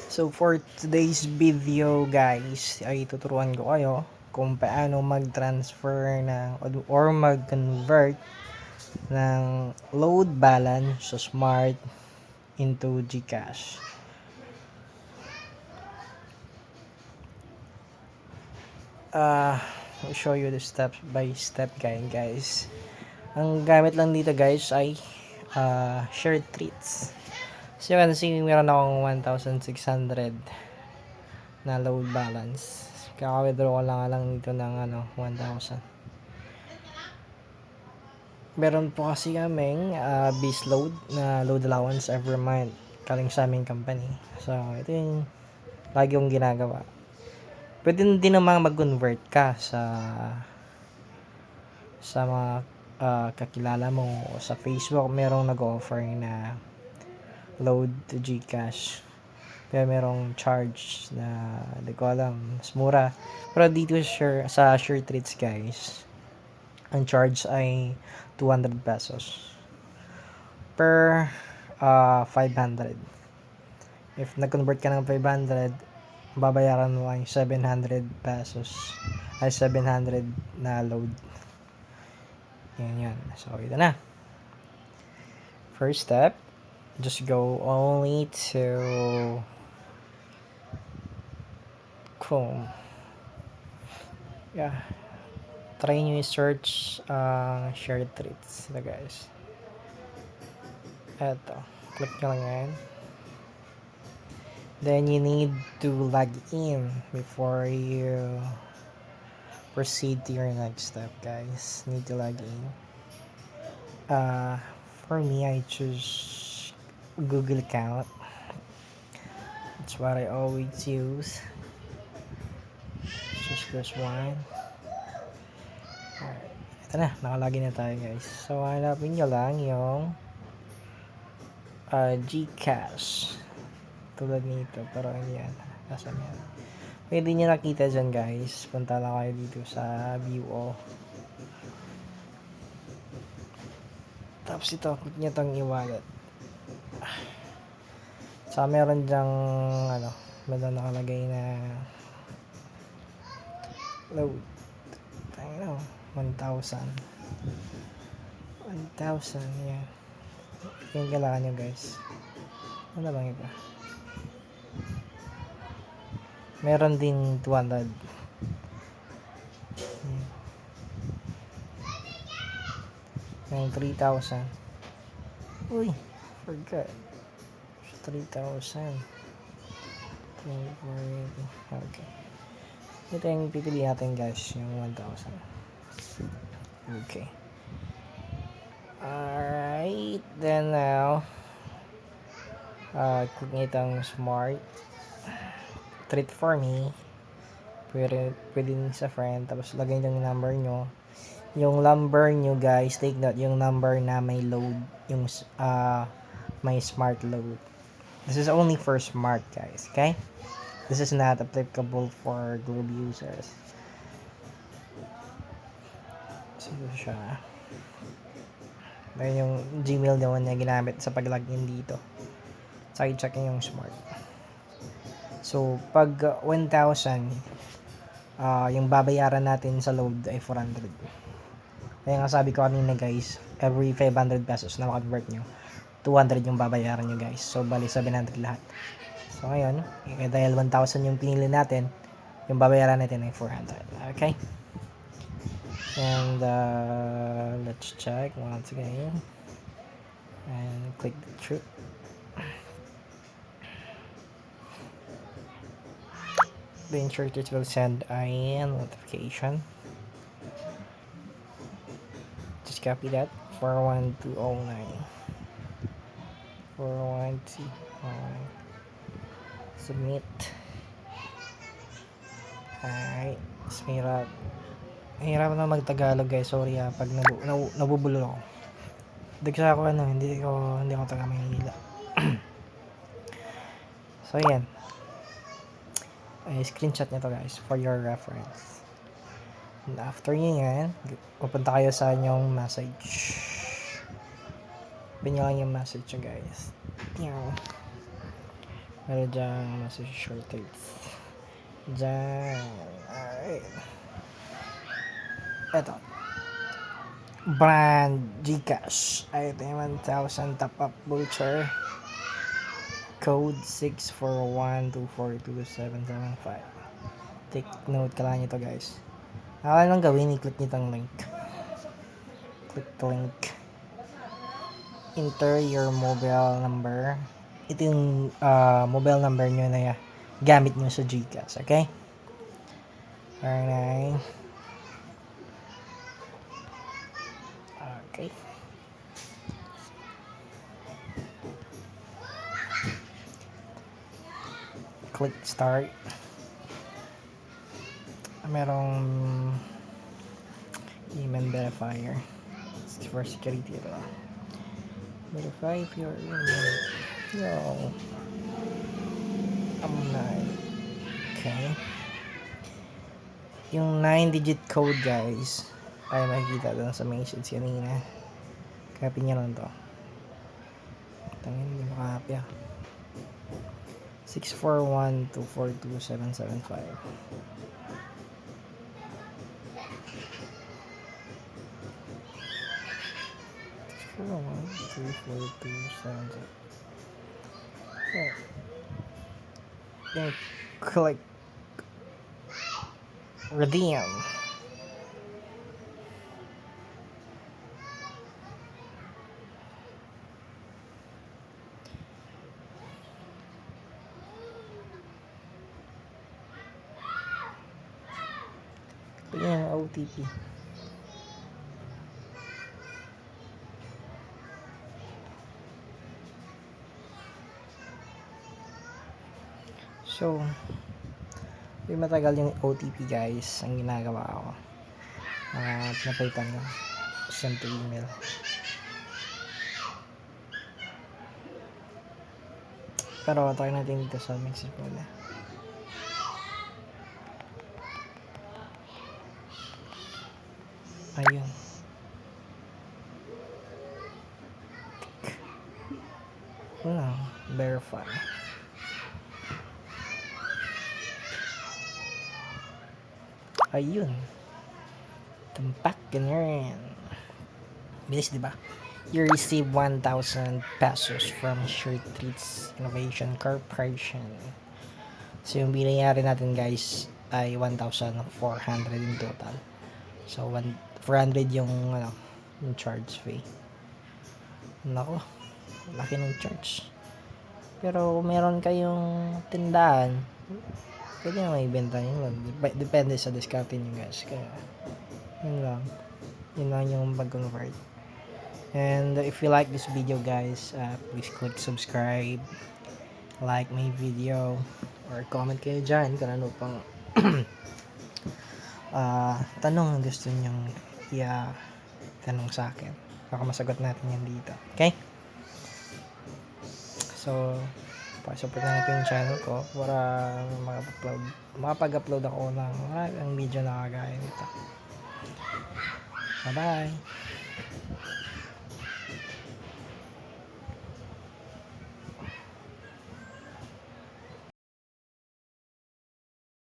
So for today's video guys, ay tuturuan ko kayo kung paano mag-transfer or mag-convert ng load balance sa Smart into GCash. I'll show you the step by step guide guys. Ang gamit lang dito guys ay shared treats. So you can see meron akong 1,600 na load balance. Kaka-withdraw ko lang dito ng 1,000. Meron po kasi kaming base load na load allowance every month galing sa aming company. So ito yung lagi kong ginagawa. Pwede din naman mag-convert ka sa mga kakilala mo o sa Facebook. Merong nag-offer na load to GCash. Pero merong charge na hindi ko alam, mas mura. Pero dito sa Sure Treats guys, ang charge ay 200 pesos per 500. If nag-convert ka ng 500, babayaran mo ay 700 pesos ay 700 na load. Yan. So ito na. First step, just go only to Chrome. Yeah. Try nyo i-search shared treats. Ito guys. Eto. Click nyo lang yan. Then you need to log in before you proceed to your next step guys. Need to log in. For me, I choose Google account. That's what I always use. Just this one. Alright. Ito na, nakalagin na tayo guys. So hanapin nyo lang yung GCash. Tulad nito, pero yan. Nasaan yan? Pwede nyo nakita dyan guys. Punta lang kayo dito sa view o. Tapos ito, click nyo itong e-wallet. So meron dyang meron nakalagay na load. Tayo 1,000. 1,000, yan. Yung kailangan nyo guys. Ano bang iba? Meron din 200. Yung 3,000. Uy, forgot. 3,000. Okay. Ito yung pipili natin guys, yung 1,000. Okay. Alright, then now, click nyo itong Smart Treat for me. Pwede din sa friend. Tapos lagay nyo yung number nyo. Yung number nyo guys, take note yung number na may load. Yung may smart load. This is only for smart guys, okay? This is not applicable for Globe users. So siya. Then yung Gmail naman niya ginamit sa pag-login dito. So i-check yung smart. So pag 1,000, yung babayaran natin sa load ay 400. Kaya nga sabi ko kanina guys, every 500 pesos na convert nyo, 200 yung babayaran nyo guys. So bali 700 lahat. So ngayon, dahil 1,000 yung pinili natin, yung babayaran natin ay 400. Okay? And let's check once again. And click the true. The instructors will send a notification. Just copy that. 41209. 41209. Submit. Alright. Mahirap na mag-Tagalog guys. Sorry pag nabubulo ako. Dagsa ako hindi ako taga Maynila. So yan. Screenshot nyo to guys for your reference. And after yan, pupunta kayo sa inyong message. Open nyo lang yung message guys. Meron dyang nasa shortage. Diyan. Alright. Ito. Brand Gcash. Ito yung 1,000 top up voucher. Code 641242775. Take note ka lang ito guys. Ako lang gawin, i-click nyo itong link. Click the link. Enter your mobile number. Ito yung mobile number nyo na gamit nyo sa Gcash. Okay? Alright. Okay. Click start. Merong email verifier. It's for security ito. Verify if your email. Yo. Okay. Yung 9-digit code guys ay makikita doon sa message kanina. Copy nyo lang to. Tangin, hindi makakapy 641242775. Then click redeem. Yan ang OTP. So, yung matagal yung OTP guys, ang ginagawa ko. Napalitan ko. Send to email. Pero try natin dito sa message muna. Ayun. Verify. Ayun. Tumpak, ganyan. Bilis, diba? You receive 1,000 pesos from Shirt Treats Innovation Corporation. So, yung binayari natin guys ay 1,400 in total. So, 400 yung charge fee. Nako, laki ng charge. Pero meron kayong tindahan, pwede na may benta nyo. Depende sa discount nyo guys. Kaya, yun lang. Yun lang yung pag-convert. And if you like this video guys, please click subscribe, like my video, or comment kayo dyan kung ano pang tanong gusto nyong tanong sa akin. Baka masagot natin yan dito. Okay? So, pa-support na natin yung channel ko para makapag-upload ako ng maraming video na kagaya nito. Bye-bye!